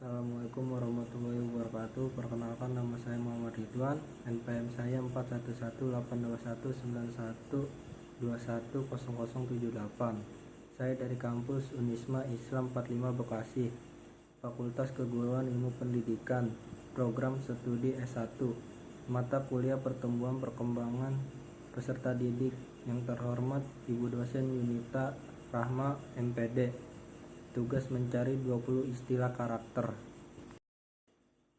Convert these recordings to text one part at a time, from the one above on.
Assalamualaikum warahmatullahi wabarakatuh. Perkenalkan, nama saya Muhammad Ridwan. NPM saya 41188191210078. Saya dari kampus Unisma Islam 45 Bekasi, Fakultas Keguruan Ilmu Pendidikan, Program Studi S1, Mata Kuliah Pertumbuhan Perkembangan Peserta Didik. Yang terhormat Ibu Dosen Yunita Rahma, MPD. Tugas mencari 20 istilah karakter.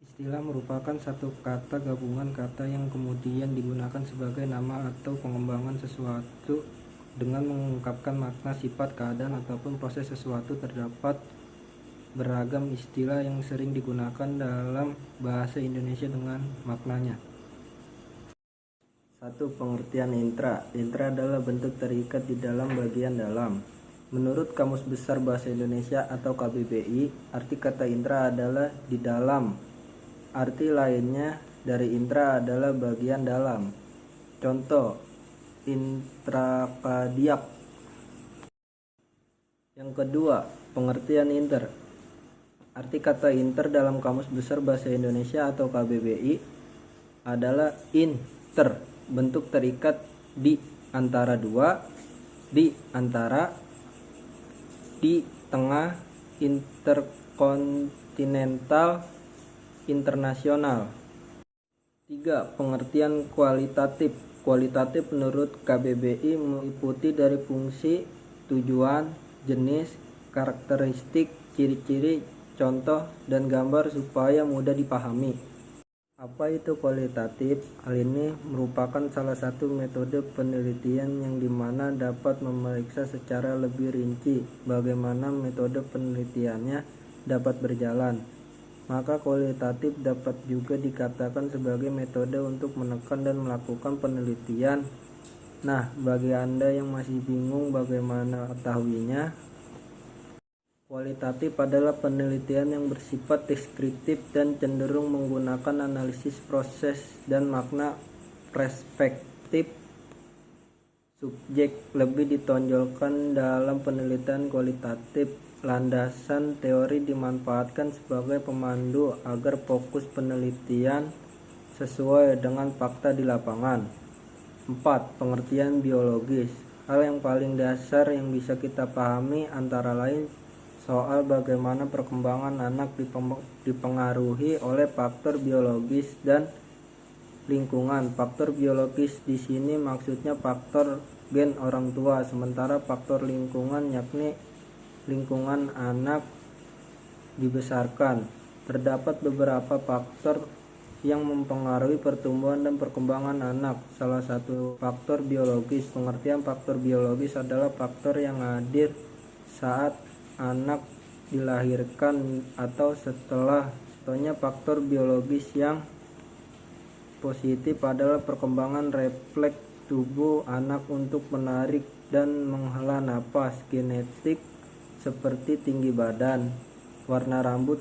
Istilah merupakan satu kata gabungan kata yang kemudian digunakan sebagai nama atau pengembangan sesuatu dengan mengungkapkan makna, sifat, keadaan, ataupun proses sesuatu. Terdapat beragam istilah yang sering digunakan dalam bahasa Indonesia dengan maknanya. 1. Pengertian intra. Intra adalah bentuk terikat di dalam bagian dalam. Menurut Kamus Besar Bahasa Indonesia atau KBBI, arti kata intra adalah di dalam. Arti lainnya dari intra adalah bagian dalam. Contoh, intrakadiak. Yang kedua, pengertian inter. Arti kata inter dalam Kamus Besar Bahasa Indonesia atau KBBI adalah inter, bentuk terikat di antara dua, di antara, di tengah, interkontinental, internasional. 3. Pengertian kualitatif. Kualitatif menurut KBBI meliputi dari fungsi, tujuan, jenis, karakteristik, ciri-ciri, contoh, dan gambar supaya mudah dipahami. Apa itu kualitatif? Hal ini merupakan salah satu metode penelitian yang dimana dapat memeriksa secara lebih rinci bagaimana metode penelitiannya dapat berjalan. Maka kualitatif dapat juga dikatakan sebagai metode untuk menekan dan melakukan penelitian. Nah, bagi Anda yang masih bingung bagaimana mengetahuinya, kualitatif adalah penelitian yang bersifat deskriptif dan cenderung menggunakan analisis proses dan makna perspektif subjek. Lebih ditonjolkan dalam penelitian kualitatif, landasan teori dimanfaatkan sebagai pemandu agar fokus penelitian sesuai dengan fakta di lapangan. 4. Pengertian biologis. Hal yang paling dasar yang bisa kita pahami antara lain soal bagaimana perkembangan anak dipengaruhi oleh faktor biologis dan lingkungan. Faktor biologis di sini maksudnya faktor gen orang tua, sementara faktor lingkungan yakni lingkungan anak dibesarkan. Terdapat beberapa faktor yang mempengaruhi pertumbuhan dan perkembangan anak. Salah satu faktor biologis. Pengertian faktor biologis adalah faktor yang hadir saat anak dilahirkan atau setelah. Contohnya faktor biologis yang positif adalah perkembangan refleks tubuh anak untuk menarik dan menghela napas. Genetik seperti tinggi badan, warna rambut,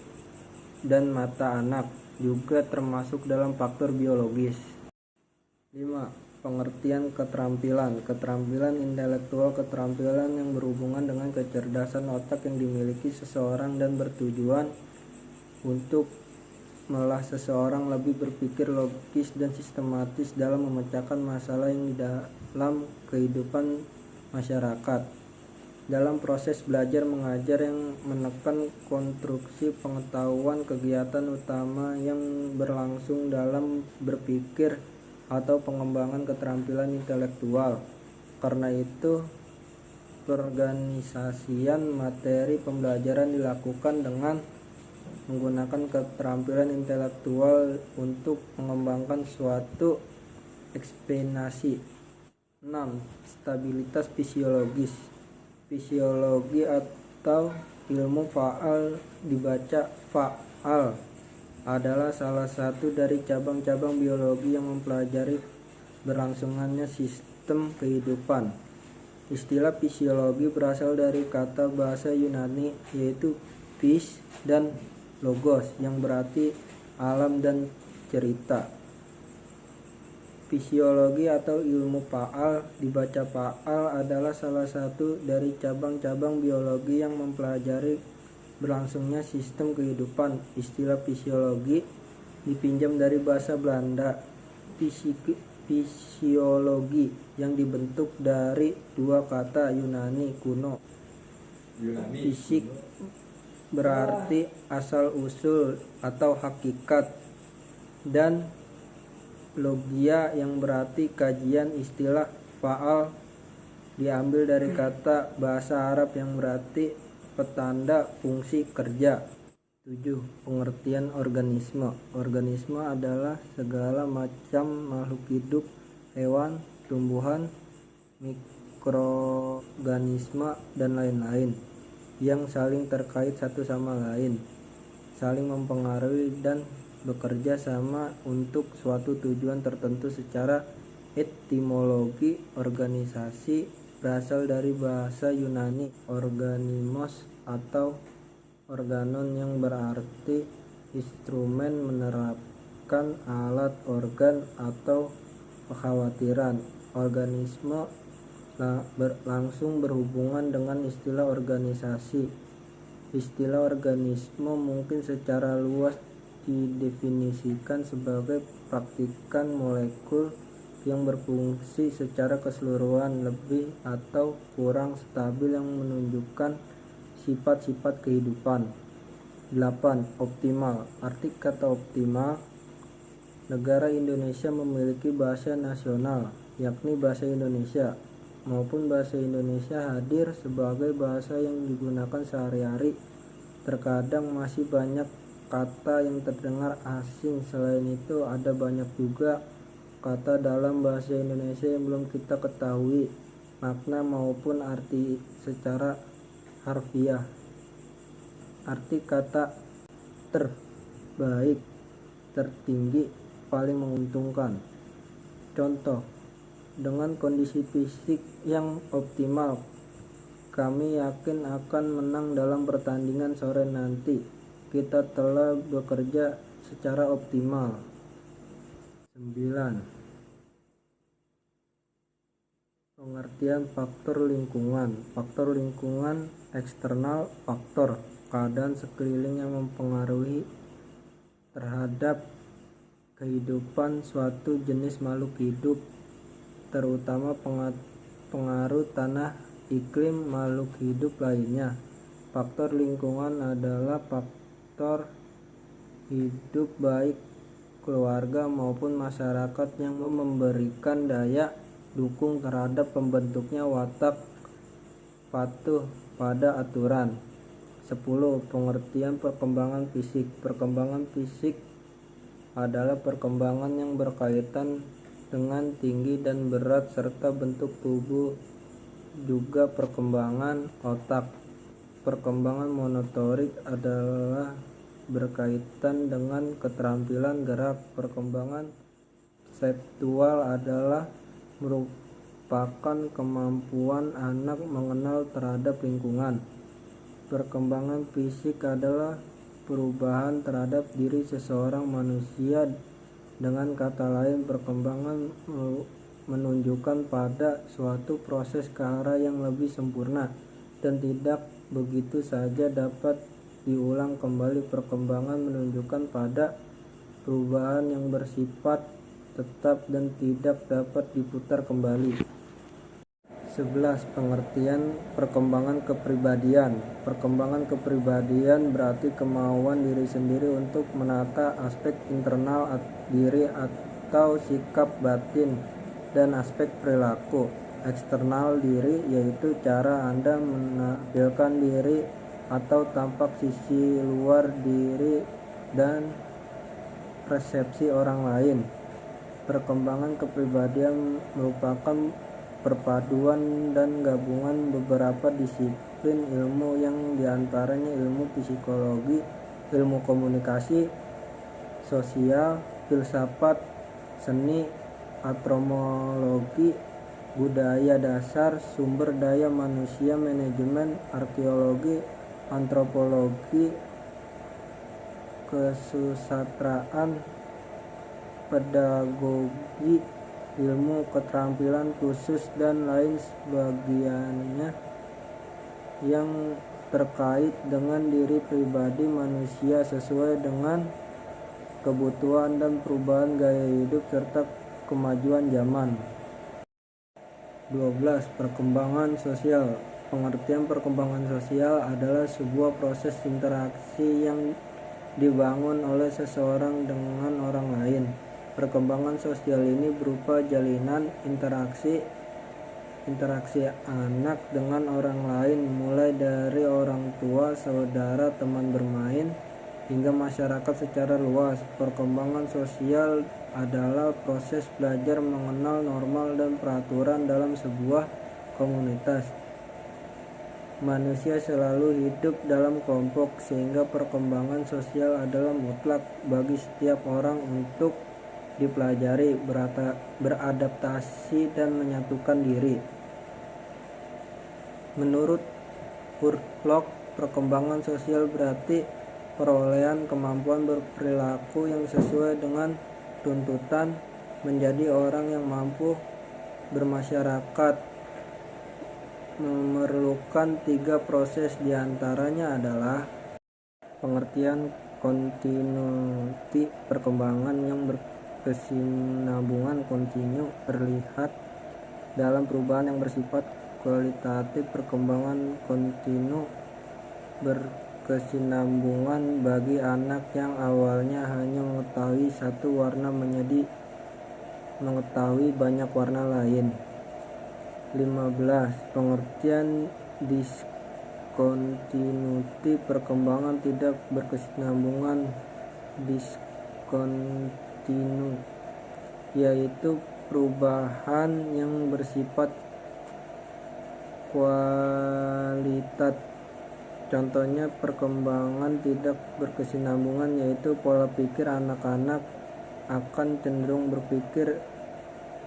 dan mata anak juga termasuk dalam faktor biologis. 5. Pengertian keterampilan. Keterampilan intelektual, keterampilan yang berhubungan dengan kecerdasan otak yang dimiliki seseorang dan bertujuan untuk melah seseorang lebih berpikir logis dan sistematis dalam memecahkan masalah yang di dalam kehidupan masyarakat. Dalam proses belajar mengajar yang menekan konstruksi pengetahuan, kegiatan utama yang berlangsung dalam berpikir atau pengembangan keterampilan intelektual. Karena itu, perorganisasian materi pembelajaran dilakukan dengan menggunakan keterampilan intelektual untuk mengembangkan suatu eksplanasi. 6. Stabilitas fisiologis. Fisiologi atau ilmu faal, dibaca faal, adalah salah satu dari cabang-cabang biologi yang mempelajari berlangsungannya sistem kehidupan. Istilah fisiologi berasal dari kata bahasa Yunani yaitu phys dan logos yang berarti alam dan cerita. Fisiologi atau ilmu faal, dibaca faal, adalah salah satu dari cabang-cabang biologi yang mempelajari berlangsungnya sistem kehidupan. Istilah fisiologi dipinjam dari bahasa Belanda fisiologi yang dibentuk dari dua kata Yunani kuno. Fisik berarti asal-usul atau hakikat, dan logia yang berarti kajian. Istilah faal diambil dari kata bahasa Arab yang berarti petanda fungsi kerja. 7. Pengertian organisme. Organisme adalah segala macam makhluk hidup, hewan, tumbuhan, mikroorganisme, dan lain-lain yang saling terkait satu sama lain, saling mempengaruhi dan bekerja sama untuk suatu tujuan tertentu. Secara etimologi, organisasi berasal dari bahasa Yunani organimos atau organon yang berarti instrumen, menerapkan alat, organ, atau kekhawatiran. Organisme langsung berhubungan dengan istilah organisasi. Istilah organisme mungkin secara luas didefinisikan sebagai praktikan molekul yang berfungsi secara keseluruhan, lebih atau kurang stabil, yang menunjukkan sifat-sifat kehidupan. 8. Optimal. Arti kata optimal. Negara Indonesia memiliki bahasa nasional, yakni bahasa Indonesia, maupun bahasa Indonesia hadir sebagai bahasa yang digunakan sehari-hari. Terkadang masih banyak kata yang terdengar asing. Selain itu, ada banyak juga kata dalam bahasa Indonesia yang belum kita ketahui makna maupun arti secara harfiah. Arti kata terbaik, tertinggi, paling menguntungkan. Contoh, dengan kondisi fisik yang optimal, kami yakin akan menang dalam pertandingan sore nanti. Kita telah bekerja secara optimal. 9. Pengertian faktor lingkungan. Faktor lingkungan eksternal, faktor keadaan sekeliling yang mempengaruhi terhadap kehidupan suatu jenis makhluk hidup, terutama pengaruh tanah, iklim, makhluk hidup lainnya. Faktor lingkungan adalah faktor hidup baik keluarga maupun masyarakat yang memberikan daya dukung terhadap pembentuknya watak patuh pada aturan. 10. Pengertian perkembangan fisik. Perkembangan fisik adalah perkembangan yang berkaitan dengan tinggi dan berat serta bentuk tubuh, juga perkembangan otak. Perkembangan motorik adalah berkaitan dengan keterampilan gerak. Perkembangan konseptual adalah merupakan kemampuan anak mengenal terhadap lingkungan. Perkembangan fisik adalah perubahan terhadap diri seseorang manusia. Dengan kata lain, perkembangan menunjukkan pada suatu proses ke arah yang lebih sempurna dan tidak begitu saja dapat diulang kembali. Perkembangan menunjukkan pada perubahan yang bersifat tetap dan tidak dapat diputar kembali. 11. Pengertian perkembangan kepribadian. Perkembangan kepribadian berarti kemauan diri sendiri untuk menata aspek internal diri atau sikap batin dan aspek perilaku eksternal diri, yaitu cara Anda menampilkan diri atau tampak sisi luar diri dan persepsi orang lain. Perkembangan kepribadian merupakan perpaduan dan gabungan beberapa disiplin ilmu yang diantaranya ilmu psikologi, ilmu komunikasi, sosial, filsafat, seni, antropologi, budaya dasar, sumber daya manusia, manajemen, arkeologi, antropologi, kesusastraan, pedagogi, ilmu keterampilan khusus, dan lain sebagainya yang terkait dengan diri pribadi manusia sesuai dengan kebutuhan dan perubahan gaya hidup serta kemajuan zaman. 12. Perkembangan sosial. Pengertian perkembangan sosial adalah sebuah proses interaksi yang dibangun oleh seseorang dengan orang lain. Perkembangan sosial ini berupa jalinan interaksi anak dengan orang lain, mulai dari orang tua, saudara, teman bermain, hingga masyarakat secara luas. Perkembangan sosial adalah proses belajar mengenal normal dan peraturan dalam sebuah komunitas. Manusia selalu hidup dalam kelompok, sehingga perkembangan sosial adalah mutlak bagi setiap orang untuk dipelajari, beradaptasi, dan menyatukan diri. Menurut Hurlock, perkembangan sosial berarti perolehan kemampuan berperilaku yang sesuai dengan tuntutan menjadi orang yang mampu bermasyarakat. Memerlukan 3 proses, diantaranya adalah pengertian continuity, perkembangan yang berkesinambungan kontinu terlihat dalam perubahan yang bersifat kualitatif. Perkembangan kontinu berkesinambungan bagi anak yang awalnya hanya mengetahui satu warna menjadi mengetahui banyak warna lain. 15. Pengertian discontinuity, perkembangan tidak berkesinambungan discontinu, yaitu perubahan yang bersifat kualitas. Contohnya perkembangan tidak berkesinambungan yaitu pola pikir anak-anak akan cenderung berpikir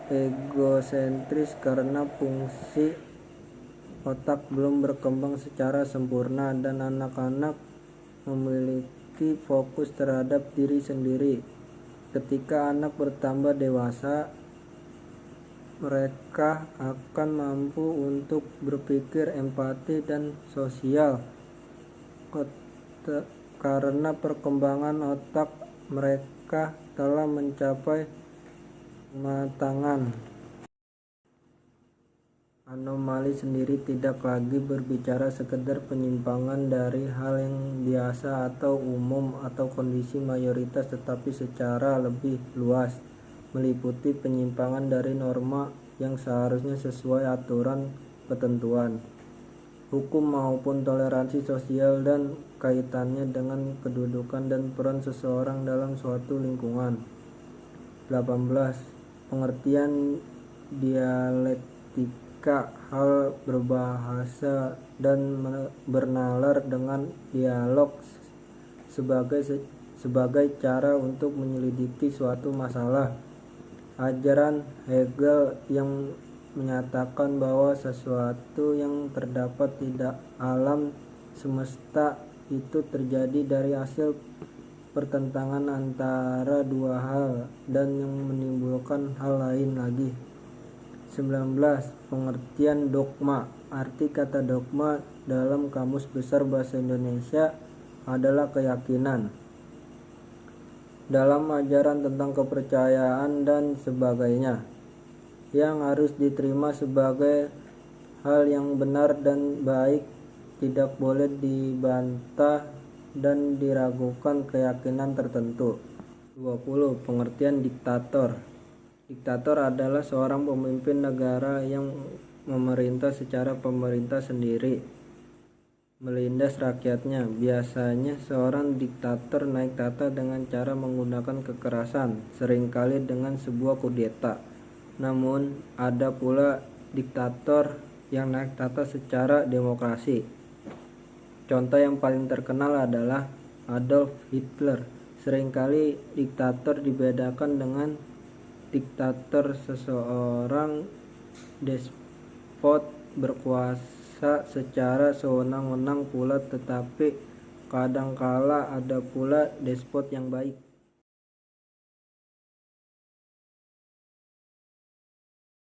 egosentris karena fungsi otak belum berkembang secara sempurna, dan anak-anak memiliki fokus terhadap diri sendiri. Ketika anak bertambah dewasa, mereka akan mampu untuk berpikir empati dan sosial karena perkembangan otak mereka telah mencapai kematangan. Anomali sendiri tidak lagi berbicara sekedar penyimpangan dari hal yang biasa atau umum atau kondisi mayoritas, tetapi secara lebih luas meliputi penyimpangan dari norma yang seharusnya sesuai aturan, ketentuan, hukum maupun toleransi sosial, dan kaitannya dengan kedudukan dan peran seseorang dalam suatu lingkungan. 18. Pengertian dialektika, hal berbahasa dan bernalar dengan dialog sebagai cara untuk menyelidiki suatu masalah. Ajaran Hegel yang menyatakan bahwa sesuatu yang terdapat di alam semesta itu terjadi dari hasil pertentangan antara dua hal dan yang menimbulkan hal lain lagi. 19. Pengertian dogma. Arti kata dogma dalam Kamus Besar Bahasa Indonesia adalah keyakinan dalam ajaran tentang kepercayaan dan sebagainya yang harus diterima sebagai hal yang benar dan baik, tidak boleh dibantah dan diragukan keyakinan tertentu. 20. Pengertian diktator. Diktator adalah seorang pemimpin negara yang memerintah secara pemerintah sendiri, melindas rakyatnya. Biasanya seorang diktator naik tahta dengan cara menggunakan kekerasan, seringkali dengan sebuah kudeta. Namun ada pula diktator yang naik tahta secara demokrasi. Contoh yang paling terkenal adalah Adolf Hitler. Seringkali diktator dibedakan dengan diktator, seseorang despot berkuasa secara sewenang-wenang pula, tetapi kadangkala ada pula despot yang baik.